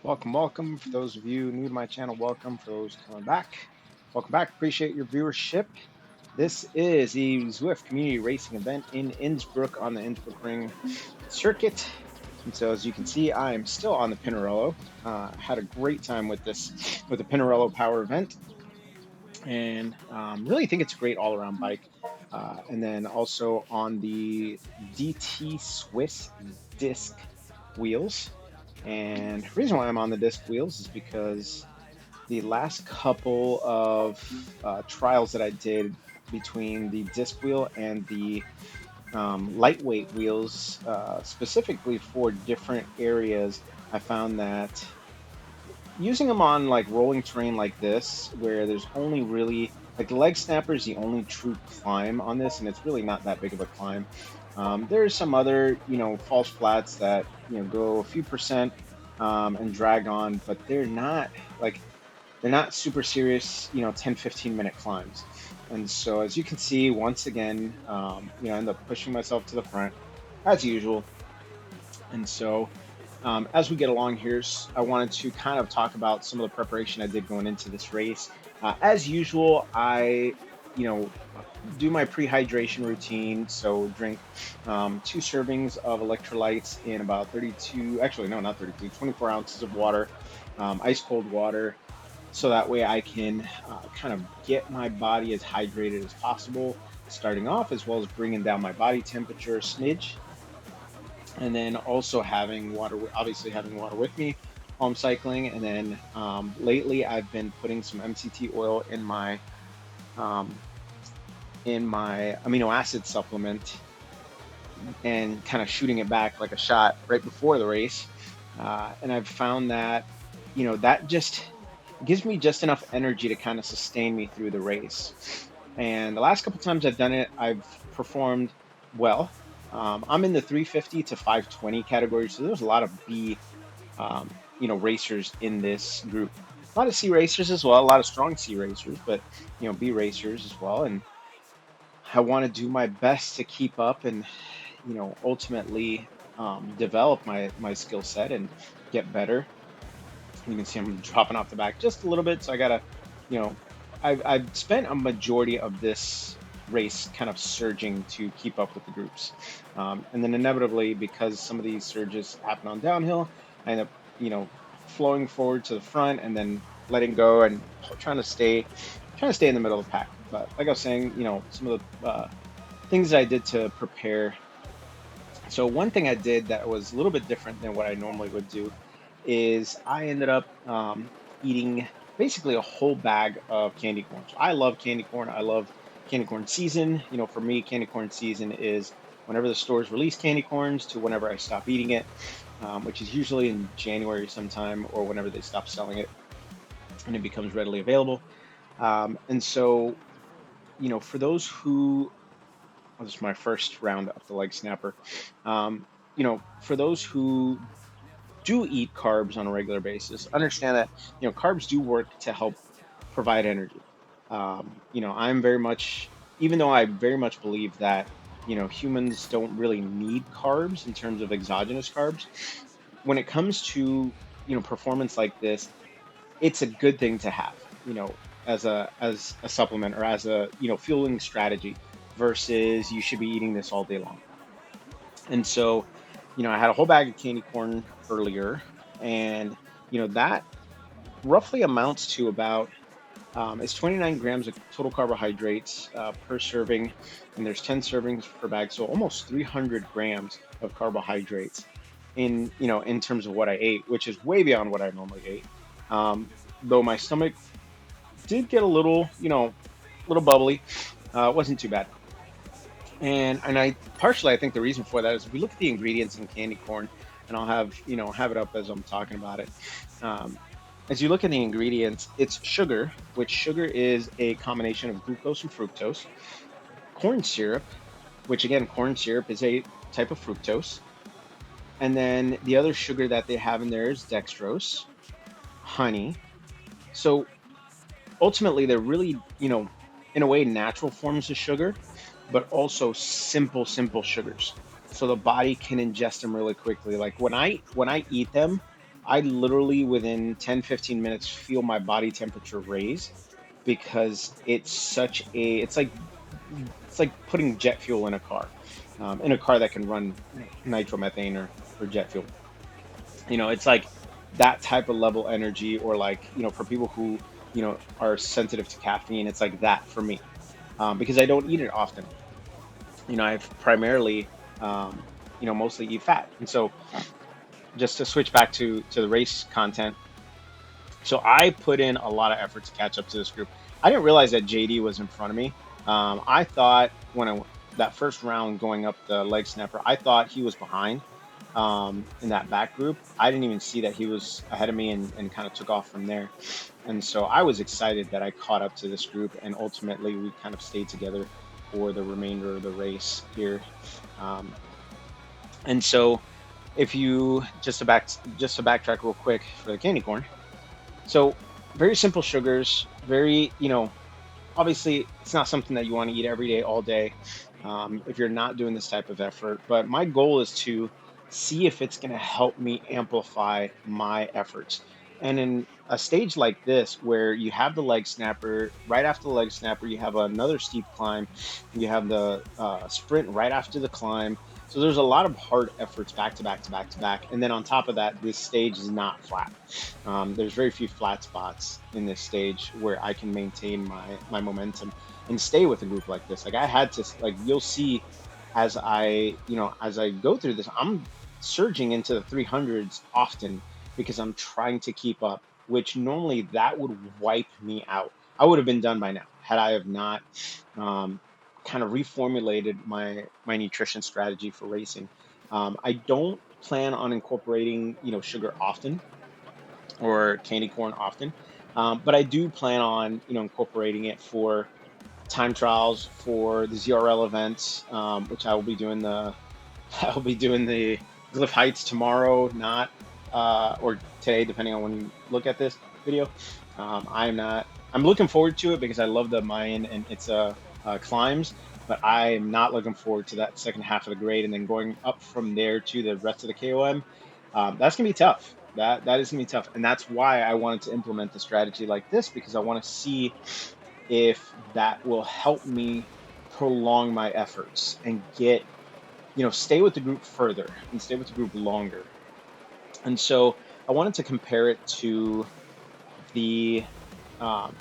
Welcome. For those of you new to my channel, welcome. For those coming back, welcome back. Appreciate your viewership. This is the Zwift Community Racing event in Innsbruck on the Innsbruckring circuit. And so, as you can see, I am still on the Pinarello. Had a great time with the Pinarello Power event, and really think it's a great all-around bike. And then also on the DT Swiss disc wheels. And the reason why I'm on the disc wheels is because the last couple of trials that I did between the disc wheel and the lightweight wheels, specifically for different areas, I found that using them on like rolling terrain like this, where there's only really like the leg snapper is the only true climb on this, and it's really not that big of a climb. There's some other, false flats that, go a few percent and drag on, but like, they're not super serious, 10, 15-minute climbs. And so, as you can see, once again, I end up pushing myself to the front as usual. And so, as we get along here, I wanted to kind of talk about some of the preparation I did going into this race. As usual, I, you know, do my pre-hydration routine. So drink 2 servings of electrolytes in about 32, actually, no, not 32, 24 ounces of water, ice cold water. So that way I can kind of get my body as hydrated as possible, starting off, as well as bringing down my body temperature a smidge, and then also having water, obviously having water with me while I'm cycling. And then lately I've been putting some MCT oil um, in my amino acid supplement and kind of shooting it back like a shot right before the race. And I've found that, that just gives me just enough energy to kind of sustain me through the race. And the last couple times I've done it, I've performed well. I'm in the 350 to 520 category, so there's a lot of racers in this group. A lot of C racers as well, a lot of strong C racers, but B racers as well. And I want to do my best to keep up and ultimately develop my skill set and get better. You can see I'm dropping off the back just a little bit, so I gotta, you know, I've spent a majority of this race kind of surging to keep up with the groups, and then inevitably, because some of these surges happen on downhill, I end up, flowing forward to the front and then letting go and trying to stay in the middle of the pack. But like I was saying, some of the things that I did to prepare. So one thing I did that was a little bit different than what I normally would do is I ended up eating basically a whole bag of candy corn. So I love candy corn. I love candy corn season. For me, candy corn season is whenever the stores release candy corns to whenever I stop eating it, which is usually in January sometime, or whenever they stop selling it and it becomes readily available. And so, for those who, oh, this is my first round up the leg snapper. For those who do eat carbs on a regular basis, understand that carbs do work to help provide energy. I'm very much, even though I very much believe that humans don't really need carbs in terms of exogenous carbs. When it comes to performance like this, it's a good thing to have, as a supplement or as a fueling strategy, versus you should be eating this all day long. And so, I had a whole bag of candy corn earlier, and that roughly amounts to about it's 29 grams of total carbohydrates per serving, and there's 10 servings per bag, so almost 300 grams of carbohydrates in terms of what I ate, which is way beyond what I normally ate. Though my stomach did get a little bubbly, it wasn't too bad. And I partially, I think the reason for that is if we look at the ingredients in candy corn, and I'll have it up as I'm talking about it. Um, as you look at the ingredients, it's sugar, which sugar is a combination of glucose and fructose, corn syrup, which again, corn syrup is a type of fructose, and then the other sugar that they have in there is dextrose, honey. So ultimately, they're really, in a way, natural forms of sugar, but also simple sugars. So the body can ingest them really quickly. Like when I eat them, I literally within 10-15 minutes feel my body temperature raise because it's like putting jet fuel in a car that can run, nitromethane or jet fuel. It's like that type of level energy, or like, for people who, are sensitive to caffeine, it's like that for me. Because I don't eat it often. I've primarily, mostly eat fat. And so just to switch back to the race content, so I put in a lot of effort to catch up to this group. I didn't realize that JD was in front of me. I thought that first round going up the leg snapper, I thought he was behind, in that back group. I didn't even see that he was ahead of me, and kind of took off from there. And so I was excited that I caught up to this group, and ultimately we kind of stayed together for the remainder of the race here. Um, and so if you just to backtrack real quick for the candy corn. So very simple sugars, very, obviously it's not something that you want to eat every day, all day, if you're not doing this type of effort. But my goal is to see if it's going to help me amplify my efforts. And in a stage like this, where you have the leg snapper, right after the leg snapper, you have another steep climb, you have the sprint right after the climb. So there's a lot of hard efforts back to back to back to back. And then on top of that, this stage is not flat. There's very few flat spots in this stage where I can maintain my momentum and stay with a group like this. Like I had to, like, you'll see as I go through this, I'm surging into the 300s often because I'm trying to keep up, which normally that would wipe me out. I would have been done by now had I have not, um, kind of reformulated my nutrition strategy for racing. I don't plan on incorporating, sugar often, or candy corn often. But I do plan on, incorporating it for time trials for the ZRL events, which I will be doing the I will be doing the Glyph Heights tomorrow, not or today, depending on when you look at this video. I'm not. I'm looking forward to it because I love the Mayan and its climbs, but I'm not looking forward to that second half of the grade and then going up from there to the rest of the KOM. That's gonna be tough. That is gonna be tough, and that's why I wanted to implement the strategy like this, because I want to see if that will help me prolong my efforts and stay with the group further and stay with the group longer. And so I wanted to the um,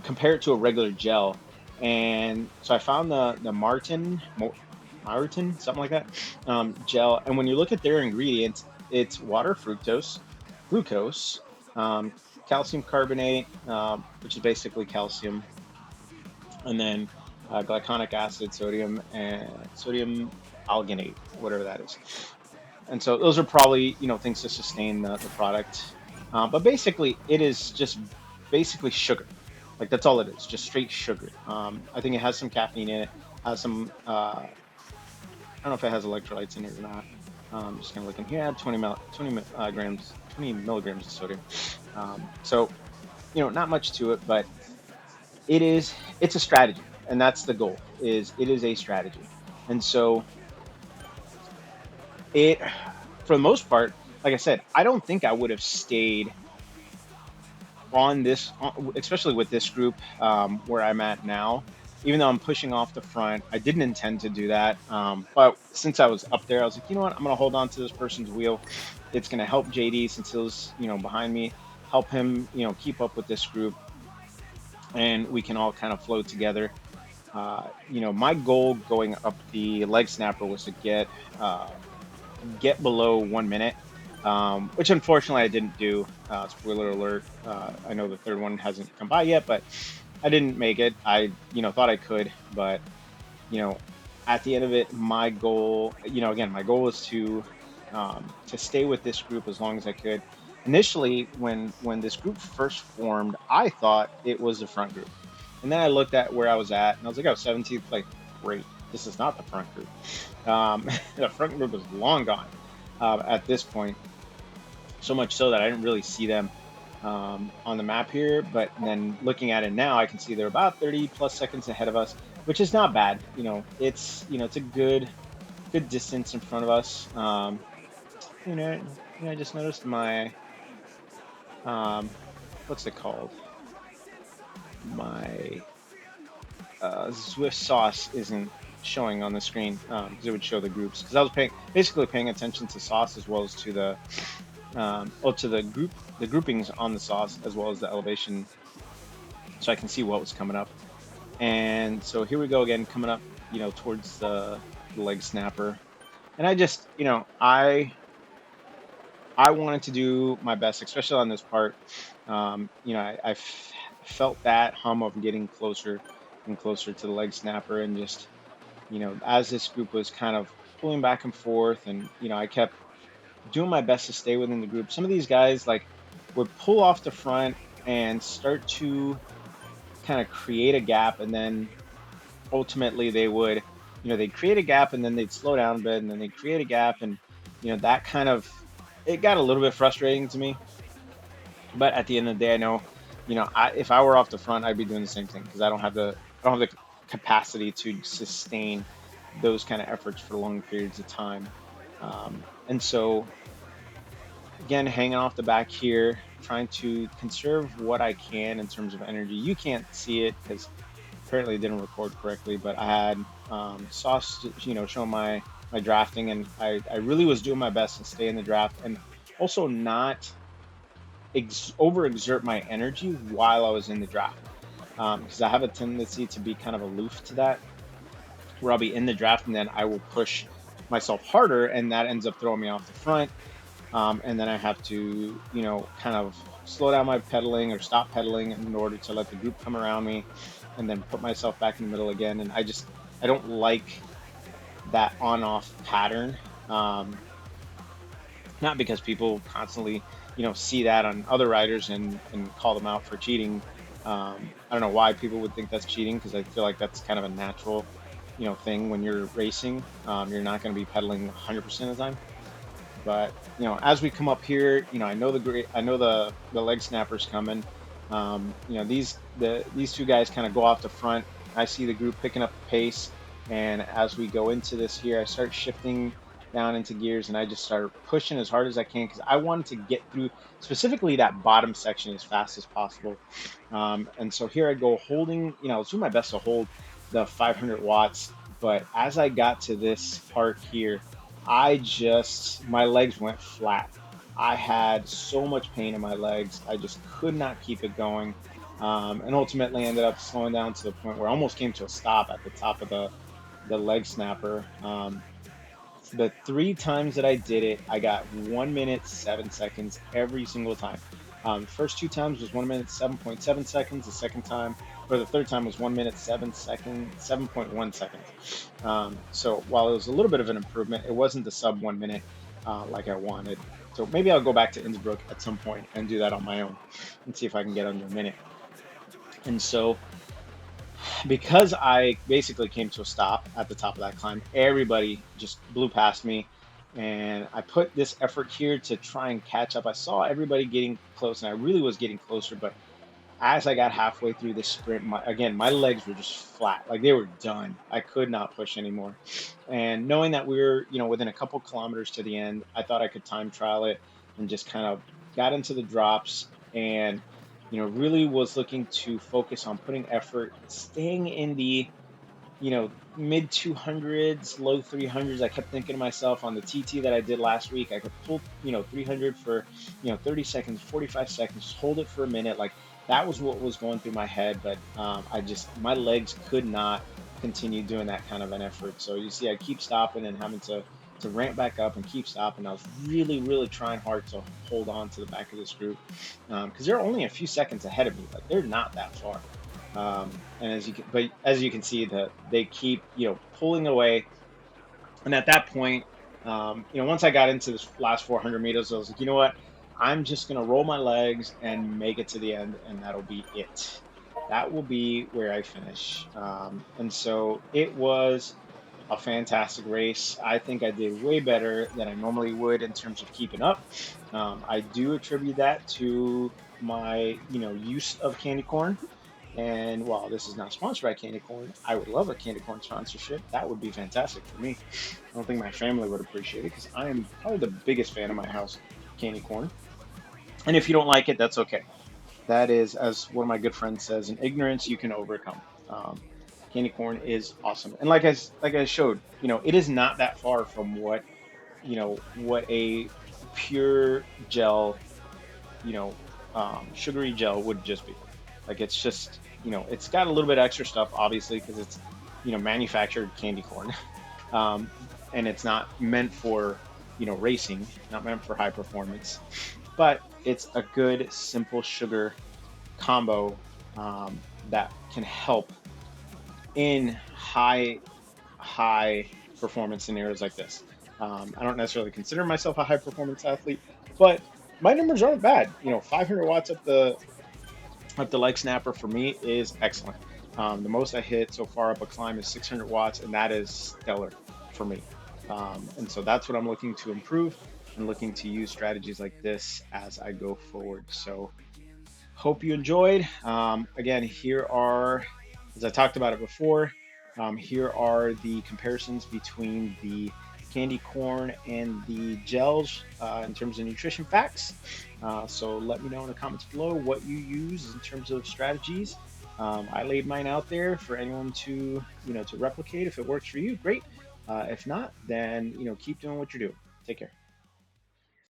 compare it to a regular gel. And so I found the Martin, something like that, gel. And when you look at their ingredients, it's water, glucose, um, calcium carbonate, which is basically calcium, and then glycolic acid, sodium, and sodium alginate, whatever that is. And so those are probably, things to sustain the product. But basically, it is just basically sugar. Like that's all it is, just straight sugar. I think it has some caffeine in it, has some. I don't know if it has electrolytes in it or not. Just kind of looking here, 20 milligrams of sodium. So not much to it, but it's a strategy, and that's the goal. It is a strategy, and so it, for the most part, like I said, I don't think I would have stayed on this, especially with this group, where I'm at now. Even though I'm pushing off the front, I didn't intend to do that. But since I was up there, I was like, you know what? I'm gonna hold on to this person's wheel. It's gonna help JD, since he was, behind me, help him, keep up with this group, and we can all kind of flow together. My goal going up the leg snapper was to get below 1 minute, which unfortunately I didn't do. Spoiler alert. I know the third one hasn't come by yet, but I didn't make it. I, thought I could, but, you know, at the end of it, my goal, again, my goal was to stay with this group as long as I could. Initially, when this group first formed, I thought it was the front group. And then I looked at where I was at, and I was like, oh, 17th place. Great. This is not the front group. The front group is long gone at this point. So much so that I didn't really see them on the map here. But then looking at it now, I can see they're about 30 plus seconds ahead of us, which is not bad. It's a good distance in front of us. I just noticed my what's it called? My Zwift sauce isn't showing on the screen because it would show the groups. Because I was basically paying attention to sauce as well as to to the groupings on the sauce as well as the elevation, so I can see what was coming up. And so here we go again, coming up, towards the leg snapper. And I just, I wanted to do my best, especially on this part. Felt that hum of getting closer and closer to the leg snapper, and just, as this group was kind of pulling back and forth, and I kept doing my best to stay within the group. Some of these guys like would pull off the front and start to kind of create a gap, and then ultimately they would, they'd create a gap and then they'd slow down a bit, and then they'd create a gap, and that kind of, it got a little bit frustrating to me. But at the end of the day, I know, if I were off the front, I'd be doing the same thing, because I don't have the capacity to sustain those kind of efforts for long periods of time. And so again, hanging off the back here, trying to conserve what I can in terms of energy. You can't see it because apparently it didn't record correctly, but I had sauce, showing my drafting, and I really was doing my best to stay in the draft and also not overexert my energy while I was in the draft, because I have a tendency to be kind of aloof to that, where I'll be in the draft and then I will push myself harder, and that ends up throwing me off the front. And then I have to, kind of slow down my pedaling or stop pedaling in order to let the group come around me, and then put myself back in the middle again. And I don't like that on-off pattern. Not because people constantly, see that on other riders and call them out for cheating. I don't know why people would think that's cheating, because I feel like that's kind of a natural, thing when you're racing. You're not going to be pedaling 100% of the time. But as we come up here, I know the leg snapper's coming. These two guys kind of go off the front. I see the group picking up the pace, and as we go into this here, I start shifting down into gears, and I just start pushing as hard as I can, because I wanted to get through specifically that bottom section as fast as possible. And so here I go holding, I was doing my best to hold the 500 watts, but as I got to this part here, my legs went flat. I had so much pain in my legs. I just could not keep it going. And ultimately ended up slowing down to the point where I almost came to a stop at the top of the leg snapper. The three times that I did it, I got 1 minute, 7 seconds every single time. First two times was 1 minute, 7.7 seconds. The second time, or the third time, was 1 minute, 7 seconds, 7.1 seconds. So while it was a little bit of an improvement, it wasn't the sub 1 minute like I wanted. So maybe I'll go back to Innsbruck at some point and do that on my own and see if I can get under a minute. And so, because I basically came to a stop at the top of that climb, everybody just blew past me. And I put this effort here to try and catch up. I saw everybody getting close, and I really was getting closer. But as I got halfway through the sprint, my legs were just flat, like they were done. I could not push anymore. And knowing that we were, within a couple kilometers to the end, I thought I could time trial it, and just kind of got into the drops, and really was looking to focus on putting effort, staying in the, mid 200s, low 300s. I kept thinking to myself, on the TT that I did last week, I could pull, 300 for, 30 seconds, 45 seconds, just hold it for a minute. Like, that was what was going through my head. But my legs could not continue doing that kind of an effort. So you see, I keep stopping and having to ramp back up and keep stopping. I was really, really trying hard to hold on to the back of this group, because they're only a few seconds ahead of me. Like, they're not that far. And as you can see, that they keep, pulling away. And at that point, once I got into this last 400 meters, I was like, you know what? I'm just gonna roll my legs and make it to the end, and that'll be it. That will be where I finish. And so it was a fantastic race. I think I did way better than I normally would in terms of keeping up. I do attribute that to my, use of candy corn. And while this is not sponsored by candy corn, I would love a candy corn sponsorship. That would be fantastic for me. I don't think my family would appreciate it, because I am probably the biggest fan of my house. candy corn. And if you don't like it, that's okay. That is, as one of my good friends says, in ignorance you can overcome. Candy corn is awesome, and like I showed, it is not that far from what a pure gel, sugary gel would just be. Like it's just, it's got a little bit extra stuff, obviously, because it's, manufactured candy corn, um, and it's not meant for, racing, not meant for high performance, but it's a good simple sugar combo that can help in high performance scenarios like this. I don't necessarily consider myself a high performance athlete, but my numbers aren't bad. 500 watts up the leg snapper for me is excellent. The most I hit so far up a climb is 600 watts, and that is stellar for me. And so that's what I'm looking to improve and looking to use strategies like this as I go forward. So hope you enjoyed. Again, here are, as I talked about it before, here are the comparisons between the candy corn and the gels in terms of nutrition facts. So let me know in the comments below what you use in terms of strategies. I laid mine out there for anyone to replicate. If it works for you, great. If not, then keep doing what you're doing. Take care.